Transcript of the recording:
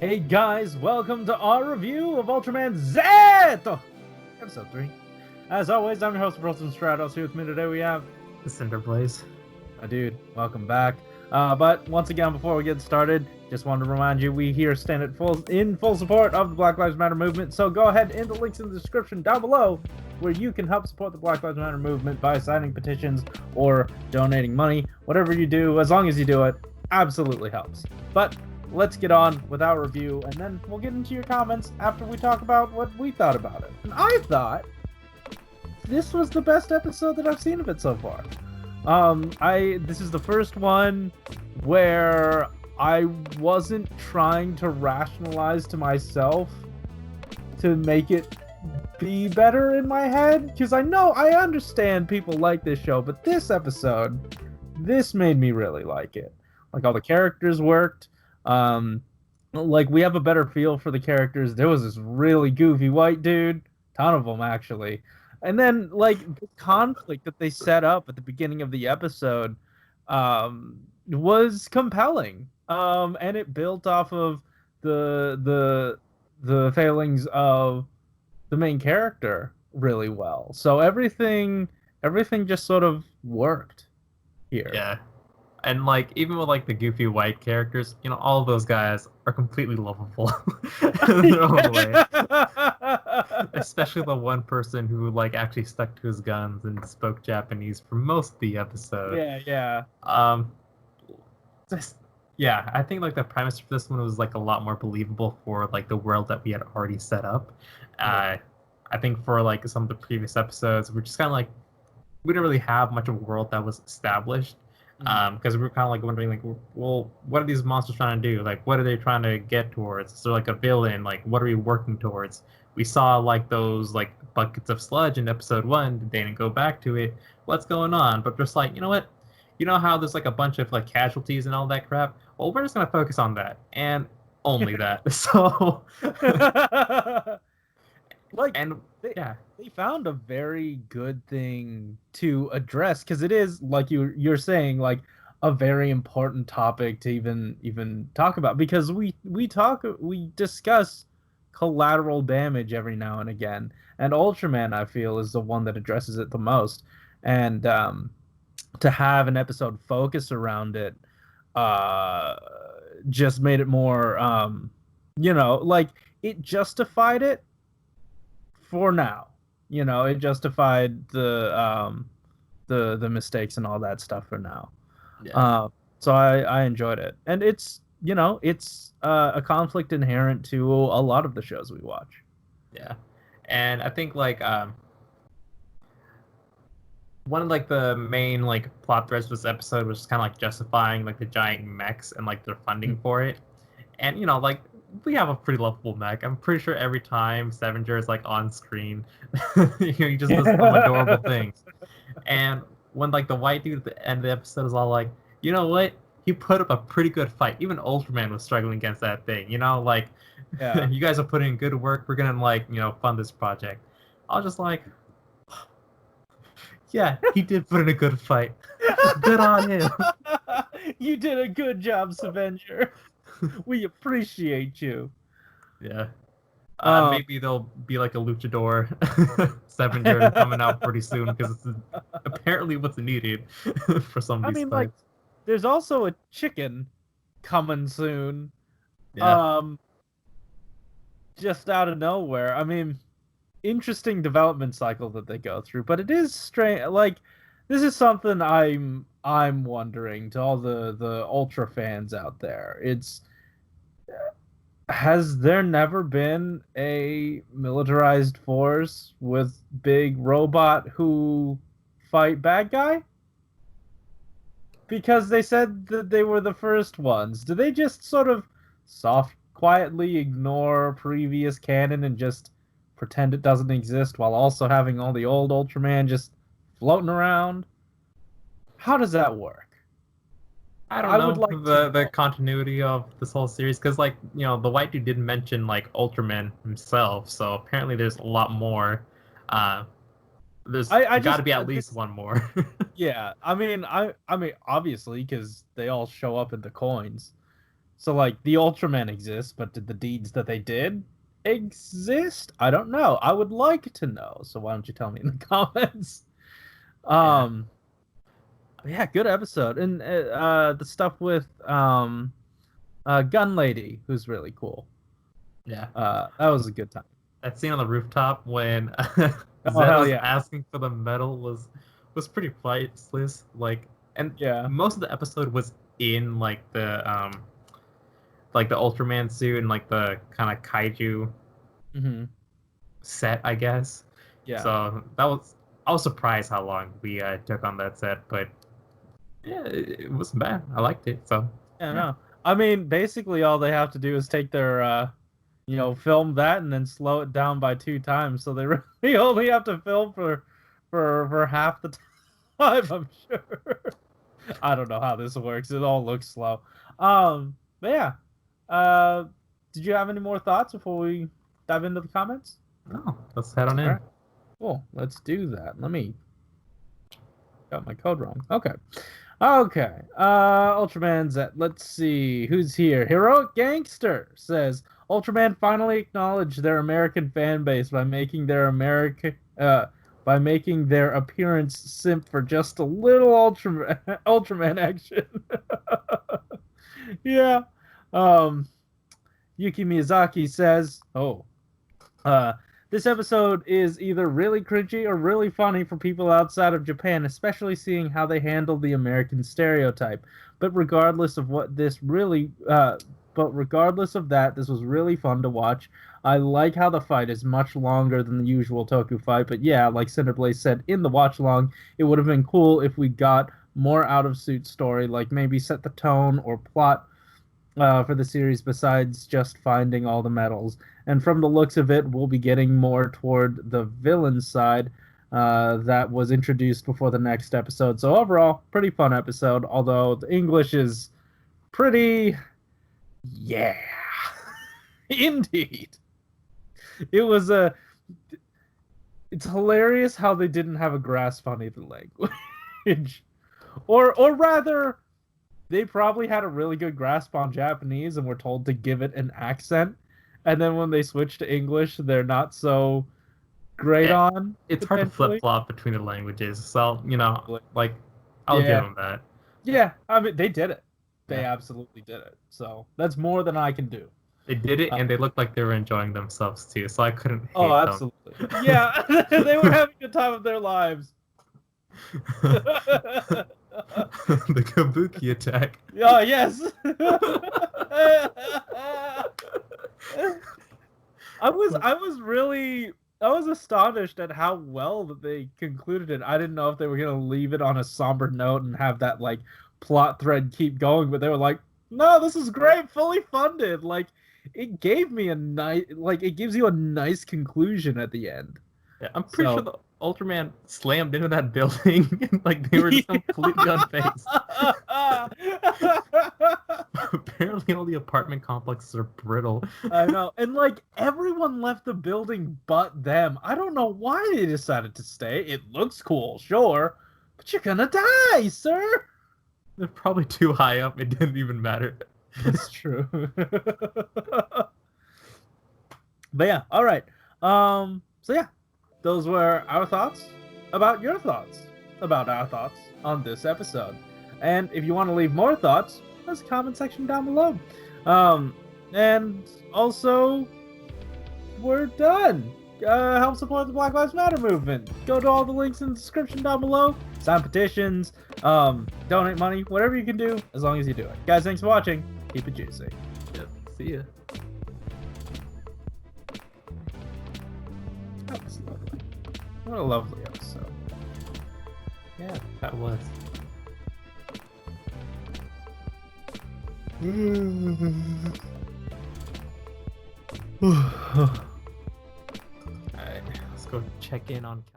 Hey guys, welcome to our review of Ultraman Zett! Episode 3. As always, I'm your host, Stratos. Here with me today we have The Cinder Blaze. Dude, welcome back. But once again, before we get started, just wanted to remind you we here stand in full support of the Black Lives Matter movement. So go ahead in the links in the description down below where you can help support the Black Lives Matter movement by signing petitions or donating money. Whatever you do, as long as you do it, absolutely helps. But let's get on with our review, and then we'll get into your comments after we talk about what we thought about it. And I thought this was the best episode that I've seen of it so far. This is the first one where I wasn't trying to rationalize to myself to make it be better in my head, because I understand people like this show, but this episode, this made me really like it. Like, all the characters worked. Like, we have a better feel for the characters. There was this really goofy white dude, ton of them actually, and then like the conflict that they set up at the beginning of the episode was compelling, and it built off of the failings of the main character really well. So everything just sort of worked here. Yeah. And like even with like the goofy white characters, all of those guys are completely lovable in their own way. Especially the one person who like actually stuck to his guns and spoke Japanese for most of the episode. Yeah. I think like the premise for this one was like a lot more believable for like the world that we had already set up. I think for like some of the previous episodes, we're just kind of like we didn't really have much of a world that was established. Because we were kind of like wondering, like, well, what are these monsters trying to do? Like, what are they trying to get towards? Is there like a villain? Like, what are we working towards? We saw like those like buckets of sludge in episode 1. They didn't go back to it. What's going on? But just like, you know what? You know how there's like a bunch of like casualties and all that crap? Well, we're just gonna focus on that and only that. So, like, and they found a very good thing to address, because it is like you're saying, like a very important topic to even talk about, because we discuss collateral damage every now and again, and Ultraman, I feel, is the one that addresses it the most. And to have an episode focus around it just made it more like it justified it for now. It justified the mistakes and all that stuff for now. So I enjoyed it, and it's a conflict inherent to a lot of the shows we watch. Yeah, and I think like one of like the main like plot threads of this episode was just kind of like justifying like the giant mechs and like their funding for it. And like we have a pretty lovable mech. I'm pretty sure every time Sevenger is like on screen, he just does some adorable things. And when like the white dude at the end of the episode is all like, you know what? He put up a pretty good fight. Even Ultraman was struggling against that thing. Like, Yeah. You guys are putting in good work. We're gonna like fund this project. I was just like, yeah, he did put in a good fight. Good on him. You did a good job, Savenger. We appreciate you. Yeah. Maybe there'll be like a luchador Sevenger coming out pretty soon, because it's apparently what's needed for some of these fights. Like, there's also a chicken coming soon. Yeah. Just out of nowhere. Interesting development cycle that they go through, but it is strange. Like, this is something I'm wondering to all the Ultra fans out there. Has there never been a militarized force with big robot who fight bad guy? Because they said that they were the first ones. Do they just sort of quietly ignore previous canon and just pretend it doesn't exist, while also having all the old Ultraman just floating around? How does that work? I don't know. Would like the continuity of this whole series, because like the white dude didn't mention like Ultraman himself, so apparently there's a lot more. There's got to be at least one more. Yeah, I mean obviously, because they all show up in the coins. So like the Ultraman exists, but did the deeds that they did exist? I don't know. I would like to know. So why don't you tell me in the comments? Yeah. Yeah, good episode. And the stuff with Gun Lady, who's really cool. Yeah. That was a good time. That scene on the rooftop when Oh Zett hell was yeah. asking for the medal was pretty priceless. Like, and Yeah. most of the episode was in like the Ultraman suit and like the kind of kaiju Mm-hmm. set, I guess. Yeah. So I was surprised how long we took on that set, but yeah, it wasn't bad. I liked it. So Yeah, yeah. no. I mean, basically all they have to do is take their film that and then slow it down by 2 times. So they really only have to film for half the time, I'm sure. I don't know how this works. It all looks slow. But yeah. Uh, did you have any more thoughts before we dive into the comments? No, let's head on in. All right. Cool. Let's do that. Let me. Got my code wrong. Okay. Okay. Ultraman Zett. Let's see who's here. Heroic Gangster says Ultraman finally acknowledged their American fan base by making their appearance simp for just a little Ultraman action. Yeah. Yuki Miyazaki says, "Oh, this episode is either really cringy or really funny for people outside of Japan, especially seeing how they handle the American stereotype. But regardless of that, this was really fun to watch. I like how the fight is much longer than the usual Toku fight, but yeah, like Cinder Blaze said in the watch along, it would have been cool if we got more out of suit story, like maybe set the tone or plot for the series besides just finding all the medals. And from the looks of it, we'll be getting more toward the villain side that was introduced before the next episode. So overall, pretty fun episode, although the English is pretty... Yeah. Indeed. It was a... It's hilarious how they didn't have a grasp on either language. Or rather... They probably had a really good grasp on Japanese and were told to give it an accent. And then when they switch to English, they're not so great on. It's hard to flip flop between the languages. So, like, I'll give them that. Yeah, I mean, they did it. They absolutely did it. So that's more than I can do. They did it, and they looked like they were enjoying themselves too. So I couldn't hate them. Oh, absolutely. Yeah, they were having the time of their lives. The Kabuki attack. Oh, yes. I was astonished at how well that they concluded it. I didn't know if they were gonna leave it on a somber note and have that like plot thread keep going, but they were like, "No, this is great, fully funded." Like, it gave me it gives you a nice conclusion at the end. Yeah, I'm pretty sure the Ultraman slammed into that building and like they were just completely unfazed. Apparently all the apartment complexes are brittle. I know. And like everyone left the building but them. I don't know why they decided to stay. It looks cool, sure, but you're gonna die, sir. They're probably too high up, it didn't even matter. That's true. But yeah, all right. So yeah, those were our thoughts about your thoughts about our thoughts on this episode. And if you want to leave more thoughts, there's a comment section down below. And also, we're done. Help support the Black Lives Matter movement. Go to all the links in the description down below. Sign petitions, donate money, whatever you can do, as long as you do it. Guys, thanks for watching. Keep it juicy. Yep. See ya. That was lovely. What a lovely episode. Yeah, that was. Alright, let's go check in on